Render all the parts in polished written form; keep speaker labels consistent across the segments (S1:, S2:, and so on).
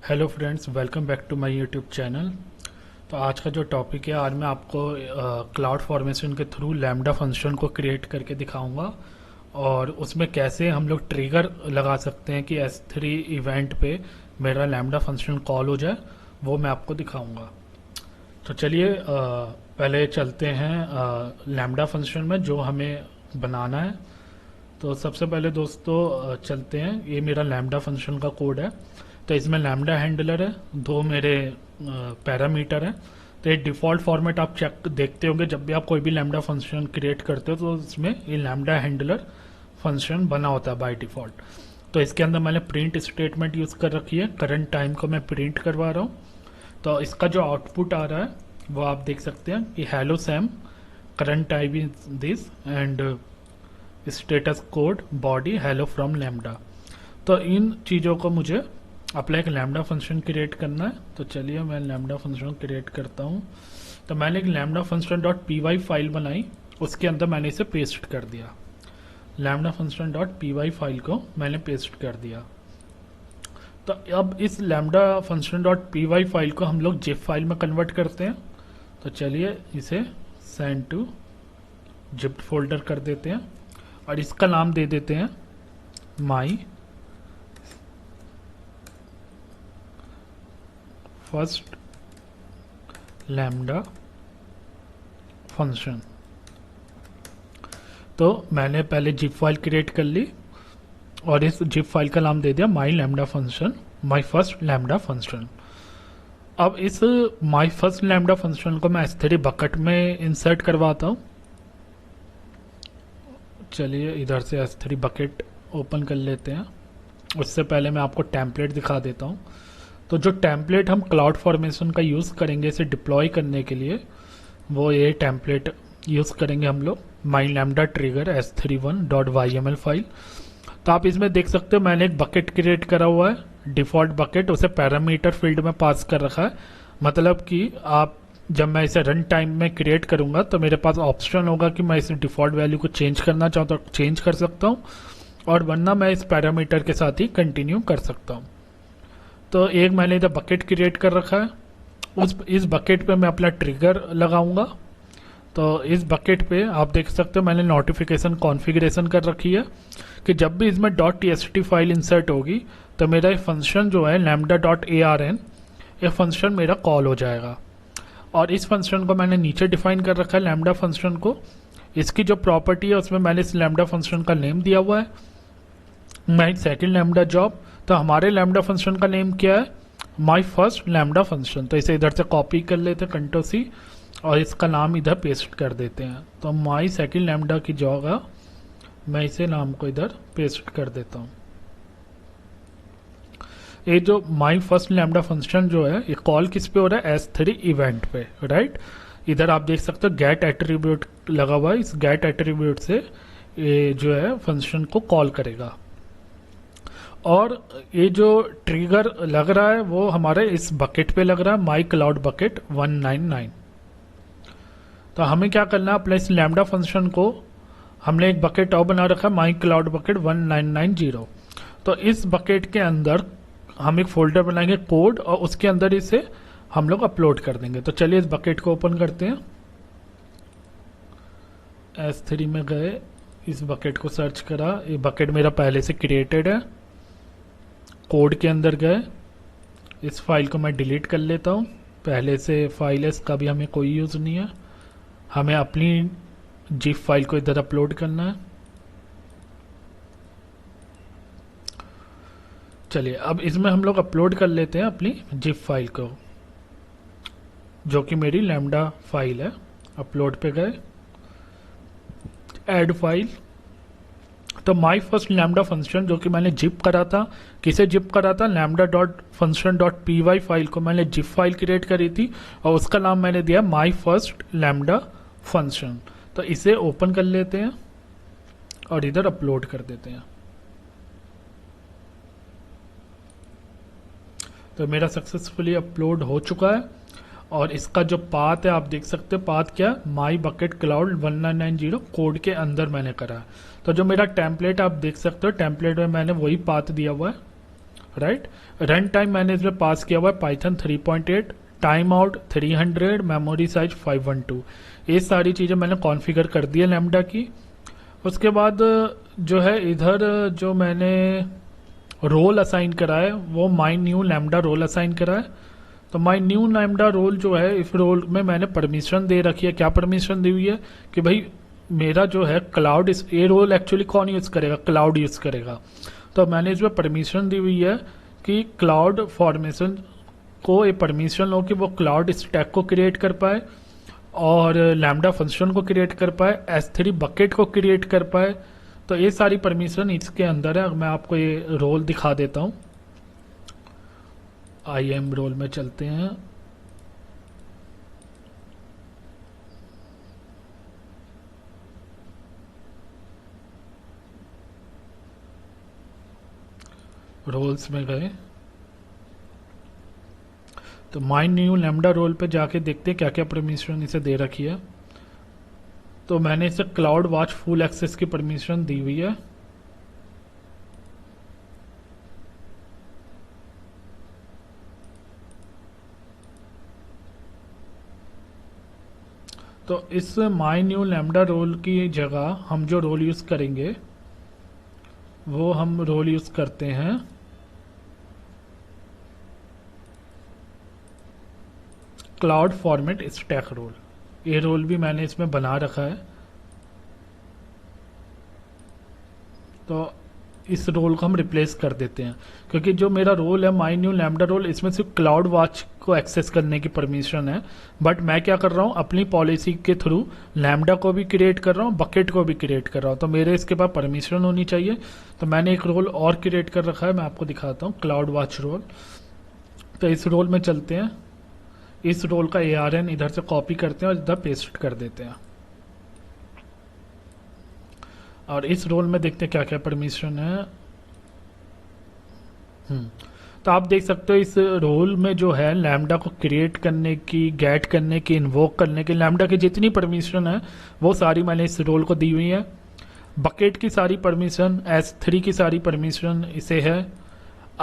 S1: Hello friends, welcome back to my YouTube channel. तो आज का जो टॉपिक है, आज मैं आपको क्लाउड फॉर्मेशन के थ्रू लैम्डा फंक्शन को क्रिएट करके दिखाऊंगा और उसमें कैसे हम लोग ट्रिगर लगा सकते हैं कि S3 इवेंट पे मेरा लैम्डा फंक्शन कॉल हो जाए, वो मैं आपको दिखाऊंगा। तो चलिए पहले चलते हैं लैम्डा फंक्शन में जो हमें बनाना है। तो सबसे पहले दोस्तों चलते हैं, ये मेरा लैम्डा फंक्शन का कोड है। तो इसमें लैम्डा हैंडलर है, दो मेरे पैरामीटर हैं। तो ये डिफ़ॉल्ट फॉर्मेट आप चेक देखते होंगे जब भी आप कोई भी लैम्डा फंक्शन क्रिएट करते हो, तो इसमें ये लैम्डा हैंडलर फंक्शन बना होता है बाय डिफ़ॉल्ट। तो इसके अंदर मैंने प्रिंट स्टेटमेंट यूज़ कर रखी है, करंट टाइम को मैं प्रिंट करवा रहा हूँ। तो इसका जो आउटपुट आ रहा है वो आप देख सकते हैं कि hello Sam, current time is this and status code body hello from lambda. तो इन चीज़ों को मुझे अपना एक लैम्डा फंक्शन क्रिएट करना है। तो चलिए मैं लैम्डा फंक्शन क्रिएट करता हूँ। तो मैंने एक lambda function dot P Y file बनाई, उसके अंदर मैंने इसे पेस्ट कर दिया। Lambda function dot P Y file को मैंने पेस्ट कर दिया। तो अब इस lambda function dot P Y file को हम लोग जिप फाइल में कन्वर्ट करते हैं। तो चलिए इसे सेंड टू जिप फोल्डर कर देते हैं और इसका नाम दे देते हैं माई फर्स्ट लैम्डा फंक्शन। तो मैंने पहले जिप फाइल क्रिएट कर ली और इस जिप फाइल का नाम दे दिया my lambda function, my first lambda function. अब इस माई फर्स्ट लैम्डा फंक्शन को मैं S3 बकेट में इंसर्ट करवाता हूँ। चलिए इधर से S3 बकेट ओपन कर लेते हैं। उससे पहले मैं आपको टेम्पलेट दिखा देता हूँ। तो जो टेम्पलेट हम क्लाउड फॉर्मेशन का यूज़ करेंगे इसे डिप्लॉय करने के लिए, वो ये टेम्पलेट यूज़ करेंगे हम लोग, माई लैम्डा ट्रिगर s31.yml फाइल। तो आप इसमें देख सकते हो मैंने एक बकेट क्रिएट करा हुआ है, डिफ़ॉल्ट बकेट, उसे पैरामीटर फील्ड में पास कर रखा है। मतलब कि आप जब मैं इसे रन टाइम में क्रिएट करूंगा तो मेरे पास ऑप्शन होगा कि मैं इस डिफ़ॉल्ट वैल्यू को चेंज करना चाहता हूँ चेंज कर सकता हूँ, और वरना मैं इस पैरामीटर के साथ ही कंटिन्यू कर सकता हूँ। तो एक मैंने इधर बकेट क्रिएट कर रखा है, इस बकेट पे मैं अपना ट्रिगर लगाऊंगा। तो इस बकेट पे आप देख सकते हो मैंने नोटिफिकेशन कॉन्फ़िगरेशन कर रखी है कि जब भी इसमें .txt फाइल इंसर्ट होगी तो मेरा ये फंक्शन जो है lambda.arn, ये फंक्शन मेरा कॉल हो जाएगा। और इस फंक्शन को मैंने नीचे डिफाइन कर रखा है लैम्डा फंक्शन को। इसकी जो प्रॉपर्टी है उसमें मैंने इस लैम्डा फंक्शन का नेम दिया हुआ है, माई सेकेंड लैम्डा जॉब। तो हमारे लैम्डा फंक्शन का नेम क्या है, माई फर्स्ट लैम्डा फंक्शन। तो इसे इधर से कॉपी कर लेते हैं Ctrl+C और इसका नाम इधर पेस्ट कर देते हैं। तो माई सेकेंड लैम्डा की जगह मैं इसे नाम को इधर पेस्ट कर देता हूँ। ये जो माई फर्स्ट लैम्डा फंक्शन जो है ये कॉल किस पे हो रहा है, S3 इवेंट पे, राइट। इधर आप देख सकते हो गेट एट्रीब्यूट लगा हुआ है, इस गेट एट्रीब्यूट से ये जो है फंक्शन को कॉल करेगा। और ये जो ट्रिगर लग रहा है वो हमारे इस बकेट पे लग रहा है, माई क्लाउड बकेट 199। तो हमें क्या करना है, अपने इस लैम्डा फंक्शन को हमने एक बकेट और बना रखा है, माई क्लाउड बकेट 1990। तो इस बकेट के अंदर हम एक फोल्डर बनाएंगे कोड और उसके अंदर इसे हम लोग अपलोड कर देंगे। तो चलिए इस बकेट को ओपन करते हैं। S3 में गए, इस बकेट को सर्च करा, ये बकेट मेरा पहले से क्रिएटेड है। कोड के अंदर गए, इस फाइल को मैं डिलीट कर लेता हूँ, पहले से फाइल है, इसका भी हमें कोई यूज़ नहीं है। हमें अपनी जिप फाइल को इधर अपलोड करना है। चलिए अब इसमें हम लोग अपलोड कर लेते हैं अपनी जिप फाइल को, जो कि मेरी लैम्डा फाइल है। अपलोड पे गए, ऐड फाइल। तो माई फर्स्ट लैम्डा फंक्शन जो कि मैंने जिप करा था, किसे जिप करा था, lambda dot function dot P Y file को मैंने जिप फाइल क्रिएट करी थी और उसका नाम मैंने दिया माई फर्स्ट लैम्डा फंक्शन। तो इसे ओपन कर लेते हैं और इधर अपलोड कर देते हैं। तो मेरा सक्सेसफुली अपलोड हो चुका है और इसका जो पाथ है आप देख सकते हो, पाथ क्या, माई बकेट क्लाउड 1990 कोड के अंदर मैंने करा है। तो जो मेरा टेम्पलेट आप देख सकते हो, टेम्पलेट में मैंने वही पाथ दिया हुआ है, राइट। रन टाइम मैंने इसमें पास किया हुआ है Python 3.8, time out 300, memory size 512। ये सारी चीज़ें मैंने कॉन्फ़िगर कर दी है लैम्डा की। उसके बाद जो है इधर जो मैंने रोल असाइन करा है वो my new lambda role assign करा है। तो माई न्यू लैम्डा रोल जो है इस रोल में मैंने परमिशन दे रखी है। क्या परमिशन दी हुई है कि भाई मेरा जो है क्लाउड, इस ये रोल एक्चुअली कौन यूज़ करेगा, क्लाउड यूज़ करेगा। तो मैंने इसमें परमिशन दी हुई है कि क्लाउड फॉर्मेशन को ये परमिशन हो कि वो क्लाउड स्टैक को क्रिएट कर पाए और लैम्डा फंक्शन को क्रिएट कर पाए, S3 बकेट को क्रिएट कर पाए। तो ये सारी परमिशन इसके अंदर है। मैं आपको ये रोल दिखा देता हूँ। IAM रोल में चलते हैं। रोल्स में गए तो माई न्यू लैम्डा रोल पे जाके देखते हैं क्या क्या परमिशन इसे दे रखी है। तो मैंने इसे क्लाउड वॉच फुल एक्सेस की परमिशन दी हुई है। तो इस माई न्यू लैम्डा रोल की जगह हम जो रोल यूज करेंगे वो हम रोल यूज करते हैं क्लाउड फॉर्मेट स्टैक रोल। ये रोल भी मैंने इसमें बना रखा है। तो इस रोल को हम रिप्लेस कर देते हैं क्योंकि जो मेरा रोल है माई न्यू लैम्डा रोल, इसमें सिर्फ क्लाउड वॉच को एक्सेस करने की परमिशन है। बट मैं क्या कर रहा हूँ, अपनी पॉलिसी के थ्रू लैम्डा को भी क्रिएट कर रहा हूँ, बकेट को भी क्रिएट कर रहा हूँ। तो मेरे इसके पास परमिशन होनी चाहिए। तो मैंने एक रोल और क्रिएट कर रखा है, मैं आपको दिखाता हूँ, क्लाउड वॉच रोल। तो इस रोल में चलते हैं। इस रोल का ARN इधर से कॉपी करते हैं और इधर पेस्ट कर देते हैं। और इस रोल में देखते हैं क्या क्या परमिशन है। तो आप देख सकते हो इस रोल में जो है लैम्डा को क्रिएट करने की, गेट करने की, इन्वोक करने की, लैम्डा की जितनी परमिशन है वो सारी मैंने इस रोल को दी हुई है। बकेट की सारी परमिशन, S3 की सारी परमिशन इसे है।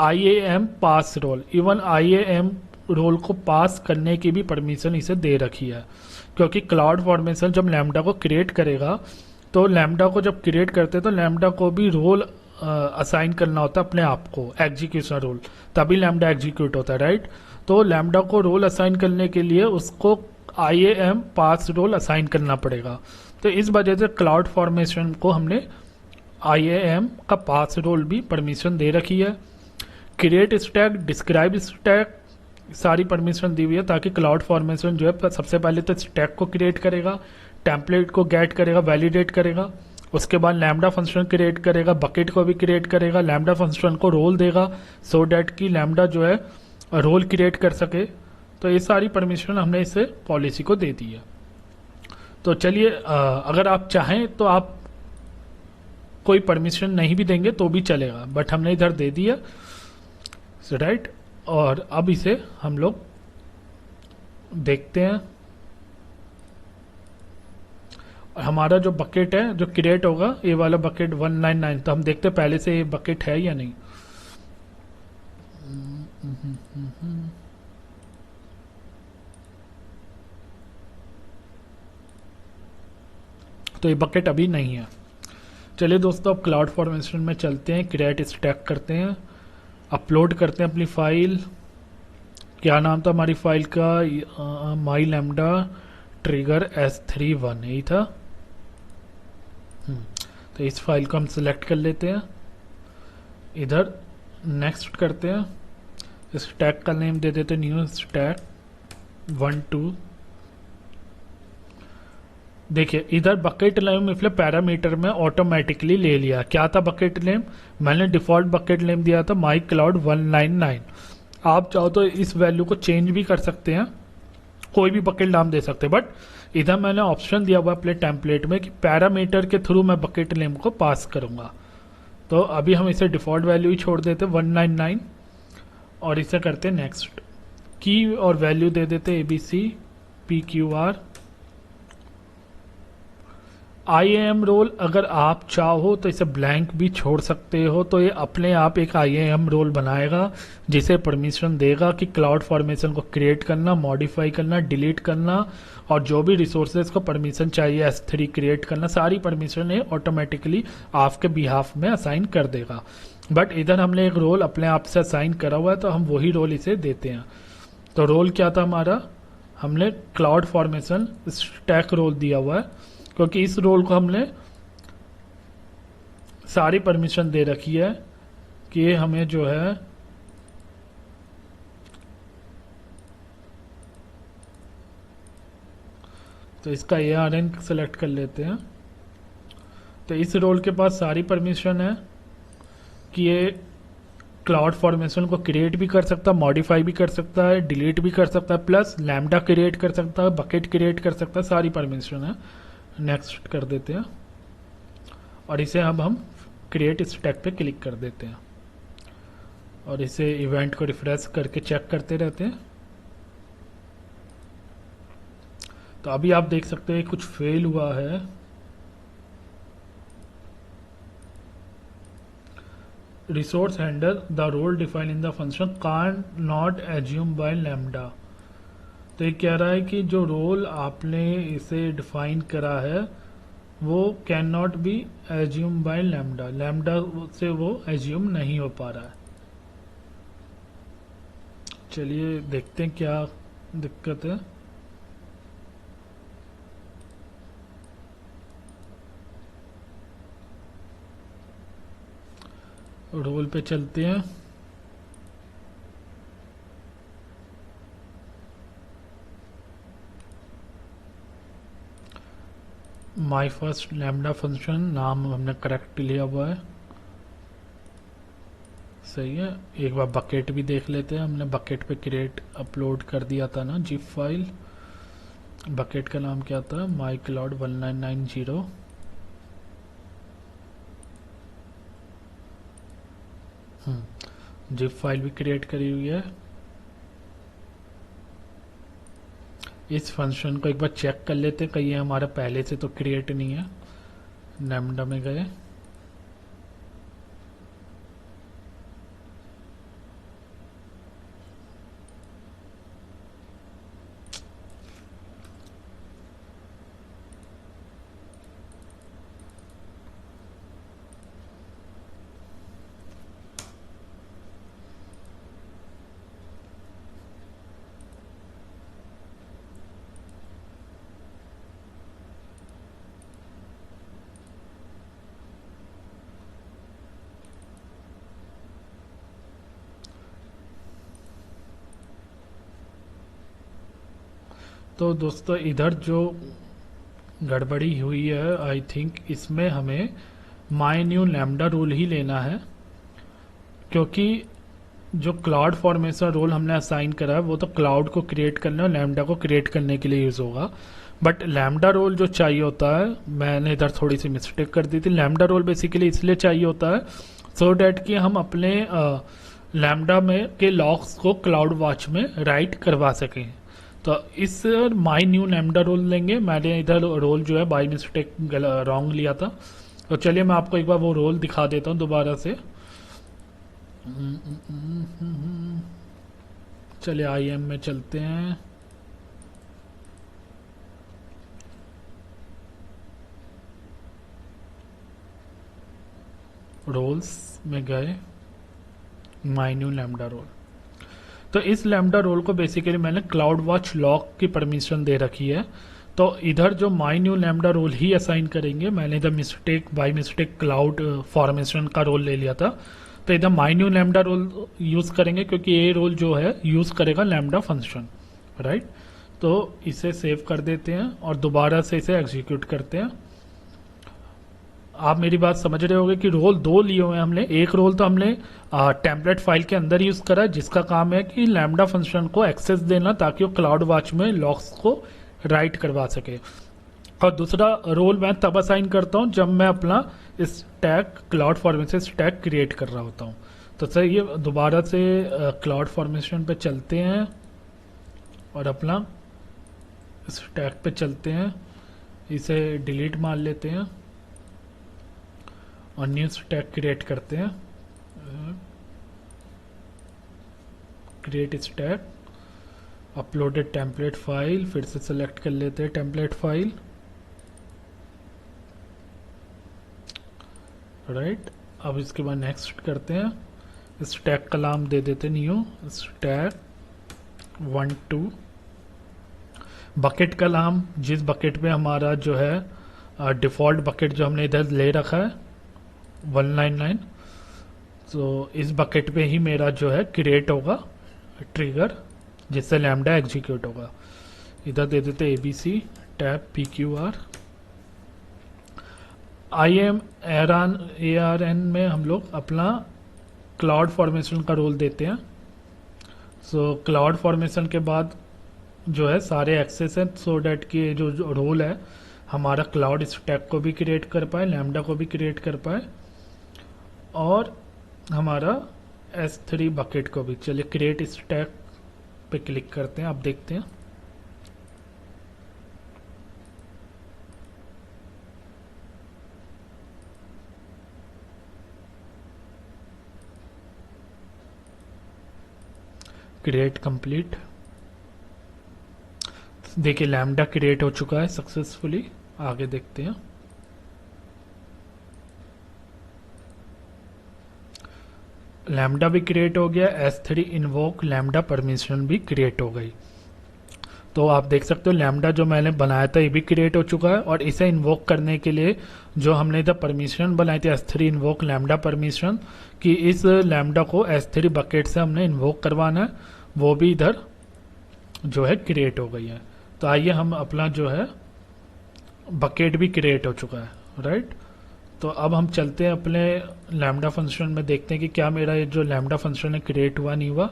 S1: IAM पास रोल, इवन IAM रोल को पास करने की भी परमिशन इसे दे रखी है क्योंकि क्लाउड फॉर्मेशन जब लैम्डा को क्रिएट करेगा तो लैम्डा को जब क्रिएट करते हैं तो लैम्डा को भी रोल असाइन करना होता है अपने आप को, एग्जीक्यूशन रोल, तभी लैम्डा एग्जीक्यूट होता है, राइट। तो लैम्डा को रोल असाइन करने के लिए उसको IAM पास रोल असाइन करना पड़ेगा। तो इस वजह से क्लाउड फॉर्मेशन को हमने IAM का पास रोल भी परमिशन दे रखी है। क्रिएट स्टैक, डिस्क्राइब स्टैक सारी परमिशन दी हुई है ताकि क्लाउड फॉर्मेशन जो है सबसे पहले तो स्टैक को क्रिएट करेगा, टेम्पलेट को गेट करेगा, वैलिडेट करेगा, उसके बाद लैम्डा फंक्शन क्रिएट करेगा, बकेट को भी क्रिएट करेगा, लैम्डा फंक्शन को रोल देगा सो डैट कि लैम्डा जो है रोल क्रिएट कर सके। तो ये सारी परमिशन हमने इसे पॉलिसी को दे दी है। तो चलिए अगर आप चाहें तो आप कोई परमिशन नहीं भी देंगे तो भी चलेगा, बट हमने इधर दे दिया, राइट। और अब इसे हम लोग देखते हैं। हमारा जो बकेट है जो क्रिएट होगा, ये वाला बकेट 199, तो हम देखते हैं पहले से ये बकेट है या नहीं। तो ये बकेट अभी नहीं है। चलिए दोस्तों, अब क्लाउड फॉर्मेशन में चलते हैं, क्रिएट स्टैक करते हैं, अपलोड करते हैं अपनी फाइल। क्या नाम था हमारी फाइल का, माई लैम्डा ट्रिगर S31 यही था। तो इस फाइल को हम सिलेक्ट कर लेते हैं, इधर नेक्स्ट करते हैं। स्टैक का नेम दे देते हैं न्यू स्टैक 1.2। देखिए इधर बकेट नेम इसलिए पैरामीटर में ऑटोमेटिकली ले लिया। क्या था बकेट नेम, मैंने डिफॉल्ट बकेट नेम दिया था माई क्लाउड 199। आप चाहो तो इस वैल्यू को चेंज भी कर सकते हैं, कोई भी बकेट नाम दे सकते हैं, बट इधर मैंने ऑप्शन दिया हुआ अपने टेम्पलेट में कि पैरामीटर के थ्रू मैं बकेट नेम को पास करूंगा। तो अभी हम इसे डिफॉल्ट वैल्यू ही छोड़ देते 199 और इसे करते नेक्स्ट। की और वैल्यू दे देते ABC PQR IAM रोल अगर आप चाहो तो इसे ब्लैंक भी छोड़ सकते हो, तो ये अपने आप एक IAM रोल बनाएगा जिसे परमिशन देगा कि क्लाउड फॉर्मेशन को क्रिएट करना, मॉडिफाई करना, डिलीट करना और जो भी रिसोर्सेज को परमिशन चाहिए S3 क्रिएट करना, सारी परमिशन ये ऑटोमेटिकली आपके बिहाफ में असाइन कर देगा। बट इधर हमने एक रोल अपने आप से असाइन करा हुआ है तो हम वही रोल इसे देते हैं। तो रोल क्या था हमारा, हमने क्लाउड फॉर्मेशन स्टैक रोल दिया हुआ है क्योंकि इस रोल को हमने सारी परमिशन दे रखी है कि हमें जो है तो इसका ARN सेलेक्ट कर लेते हैं। तो इस रोल के पास सारी परमिशन है कि ये क्लाउड फॉर्मेशन को क्रिएट भी कर सकता है, मॉडिफाई भी कर सकता है, डिलीट भी कर सकता है, प्लस लैम्डा क्रिएट कर सकता है, बकेट क्रिएट कर सकता है, सारी परमिशन है। नेक्स्ट कर देते हैं और इसे अब हम क्रिएट स्टैक पे क्लिक कर देते हैं और इसे इवेंट को रिफ्रेश करके चेक करते रहते हैं। तो अभी आप देख सकते हैं कुछ फेल हुआ है। Resource handle the role define in the function cannot assume by lambda. तो ये कह रहा है कि जो रोल आपने इसे डिफाइन करा है वो can not be assume by lambda, lambda से वो एज्यूम नहीं हो पा रहा है। चलिए देखते हैं क्या दिक्कत है। रोल पे चलते हैं। माई फर्स्ट लैम्डा फंक्शन नाम हमने करेक्ट लिया हुआ है, सही है। एक बार बकेट भी देख लेते हैं, हमने बकेट पे क्रिएट अपलोड कर दिया था ना जिप फाइल। बकेट का नाम क्या था, माई क्लाउड 1990। जिप फाइल भी क्रिएट करी हुई है। इस फंक्शन को एक बार चेक कर लेते हैं कहीं ये हमारा पहले से तो क्रिएट नहीं है। लैम्डा में गए, तो दोस्तों इधर जो गड़बड़ी हुई है आई थिंक इसमें हमें माई न्यू लैम्डा रोल ही लेना है, क्योंकि जो क्लाउड फॉर्मेशन रोल हमने असाइन करा है वो तो क्लाउड को क्रिएट करने और लैम्डा को क्रिएट करने के लिए यूज होगा। बट लैम्डा रोल जो चाहिए होता है, मैंने इधर थोड़ी सी मिस्टेक कर दी थी। लैम्डा रोल बेसिकली इसलिए चाहिए होता है सो डैट कि हम अपने लैम्डा में के लॉग्स को क्लाउड वॉच में राइट करवा सकें। तो इस माई न्यू लैम्डा रोल लेंगे। मैंने इधर रोल जो है बाई मिस्टेक रॉन्ग लिया था। तो चलिए मैं आपको एक बार वो रोल दिखा देता हूँ दोबारा से। चलिए IAM में चलते हैं। रोल्स में गए, माई न्यू लैम्डा रोल। तो इस लैम्डा रोल को बेसिकली मैंने क्लाउड वॉच लॉक की परमिशन दे रखी है। तो इधर जो माई न्यू लैम्डा रोल ही असाइन करेंगे। मैंने इधर बाई मिस्टेक क्लाउड फॉर्मेशन का रोल ले लिया था, तो इधर my new lambda role use करेंगे क्योंकि ये रोल जो है यूज करेगा लैम्डा फंक्शन, राइट। तो इसे सेव कर देते हैं और दोबारा से इसे एग्जीक्यूट करते हैं। आप मेरी बात समझ रहे होंगे कि रोल दो लिए हुए हैं हमने। एक रोल तो हमने टेम्पलेट फाइल के अंदर यूज करा जिसका काम है कि लैम्डा फंक्शन को एक्सेस देना ताकि वो क्लाउड वॉच में लॉग्स को राइट करवा सके। और दूसरा रोल मैं तब असाइन करता हूं जब मैं अपना stack cloud formation stack create कर रहा होता हूं। तो सर ये दोबारा से क्लाउड फॉर्मेशन पे चलते हैं और अपना स्टैक पे चलते हैं। इसे डिलीट मान लेते हैं और न्यू स्टैक क्रिएट करते हैं। Create stack, uploaded template file, फिर से सेलेक्ट कर लेते हैं टेम्पलेट फाइल, राइट। अब इसके बाद नेक्स्ट करते हैं, स्टैक का नाम दे देते न्यू स्टैक 1 2। बकेट का नाम जिस बकेट में हमारा जो है डिफ़ॉल्ट बकेट जो हमने इधर ले रखा है 199, तो इस बकेट पे ही मेरा जो है क्रिएट होगा ट्रिगर जिससे लैम्डा एग्जीक्यूट होगा। इधर दे देते ABC टैब PQR। ARN में हम लोग अपना क्लाउड फॉर्मेशन का रोल देते हैं। सो क्लाउड फॉर्मेशन के बाद जो है सारे एक्सेस हैं, सो डैट कि जो रोल है हमारा क्लाउड स्टैक को भी क्रिएट कर पाए, लैम्डा को भी क्रिएट कर पाए, और हमारा S3 बकेट को भी। चलिए क्रिएट स्टैक पे क्लिक करते हैं, अब देखते हैं। Create complete. देखिए लैम्डा क्रिएट हो चुका है सक्सेसफुली। आगे देखते हैं। लैम्डा भी क्रिएट हो गया, S3 इन्वोक लैम्डा परमिशन भी क्रिएट हो गई। तो आप देख सकते हो लैम्डा जो मैंने बनाया था ये भी क्रिएट हो चुका है, और इसे इन्वोक करने के लिए जो हमने इधर परमिशन बनाई थी S3 इन्वोक लैम्डा परमिशन, कि इस लैम्डा को S3 बकेट से हमने इन्वोक करवाना है, वो भी इधर जो है क्रिएट हो गई है। तो आइए हम अपना जो है बकेट भी क्रिएट हो चुका है, राइट। तो अब हम चलते हैं अपने लैम्डा फंक्शन में, देखते हैं कि क्या मेरा ये जो लैम्डा फंक्शन है क्रिएट हुआ नहीं हुआ।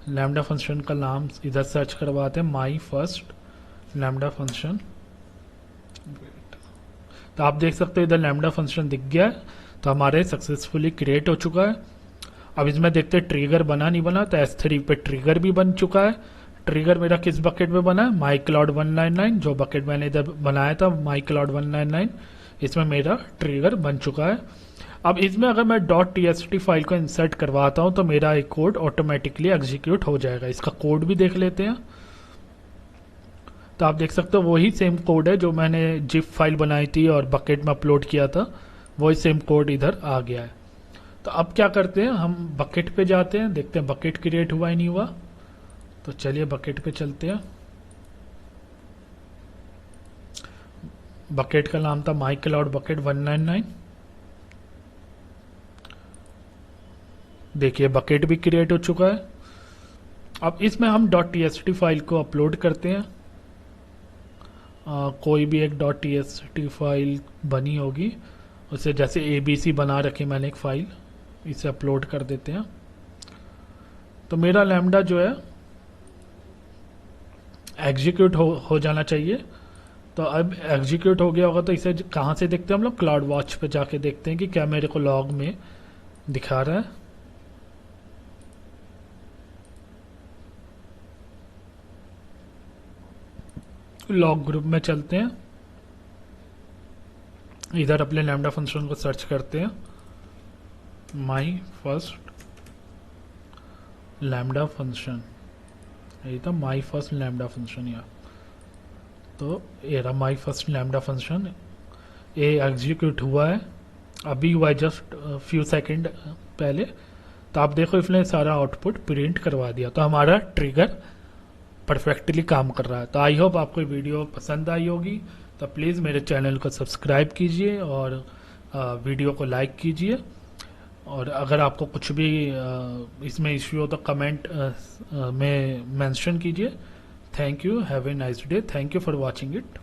S1: लैम्डा फंक्शन का नाम इधर सर्च करवाते हैं, माई फर्स्ट लैम्डा फंक्शन। तो आप देख सकते हो इधर लैम्डा फंक्शन दिख गया है, तो हमारे सक्सेसफुली क्रिएट हो चुका है। अब इसमें देखते हैं ट्रिगर बना नहीं बना, तो S3 पे ट्रिगर भी बन चुका है। ट्रिगर मेरा किस बकेट में बना है, माई क्लाउड 199, जो बकेट मैंने इधर बनाया था माई क्लाउड 199, इसमें मेरा ट्रिगर बन चुका है। अब इसमें अगर मैं .txt फाइल को इंसर्ट करवाता हूं तो मेरा एक कोड ऑटोमेटिकली एग्जीक्यूट हो जाएगा। इसका कोड भी देख लेते हैं। तो आप देख सकते हो वही सेम कोड है जो मैंने जिप फाइल बनाई थी और बकेट में अपलोड किया था, वही सेम कोड इधर आ गया है। तो अब क्या करते हैं, हम बकेट पे जाते हैं, देखते हैं बकेट क्रिएट हुआ ही नहीं हुआ। तो चलिए बकेट पे चलते हैं। बकेट का नाम था माई क्लाउड बकेट 199। देखिए बकेट भी क्रिएट हो चुका है। अब इसमें हम .txt फाइल को अपलोड करते हैं। कोई भी एक .txt फाइल बनी होगी, उसे जैसे ABC बना रखी मैंने एक फाइल, इसे अपलोड कर देते हैं। तो मेरा लैम्डा जो है एग्जीक्यूट हो जाना चाहिए। तो अब एग्जीक्यूट हो गया होगा, तो इसे कहाँ से देखते हैं हम लोग, क्लाउड वॉच पे जाके देखते हैं कि क्या मेरे को लॉग में दिखा रहा है। लॉग ग्रुप में चलते हैं, इधर अपने लैम्डा फंक्शन को सर्च करते हैं, माई फर्स्ट लैम्डा फंक्शन, यही था माई फर्स्ट लैम्डा फंक्शन। या तो ये रहा माई फर्स्ट लैम्डा फंक्शन, ये एग्जीक्यूट हुआ है, अभी हुआ है जस्ट फ्यू सेकंड पहले। तो आप देखो इसने सारा आउटपुट प्रिंट करवा दिया, तो हमारा ट्रिगर परफेक्टली काम कर रहा है। तो आई होप आपको वीडियो पसंद आई होगी। तो प्लीज़ मेरे चैनल को सब्सक्राइब कीजिए और वीडियो को लाइक कीजिए, और अगर आपको कुछ भी इसमें इश्यू हो तो कमेंट में मेंशन कीजिए। Thank you, have a nice day, thank you for watching it.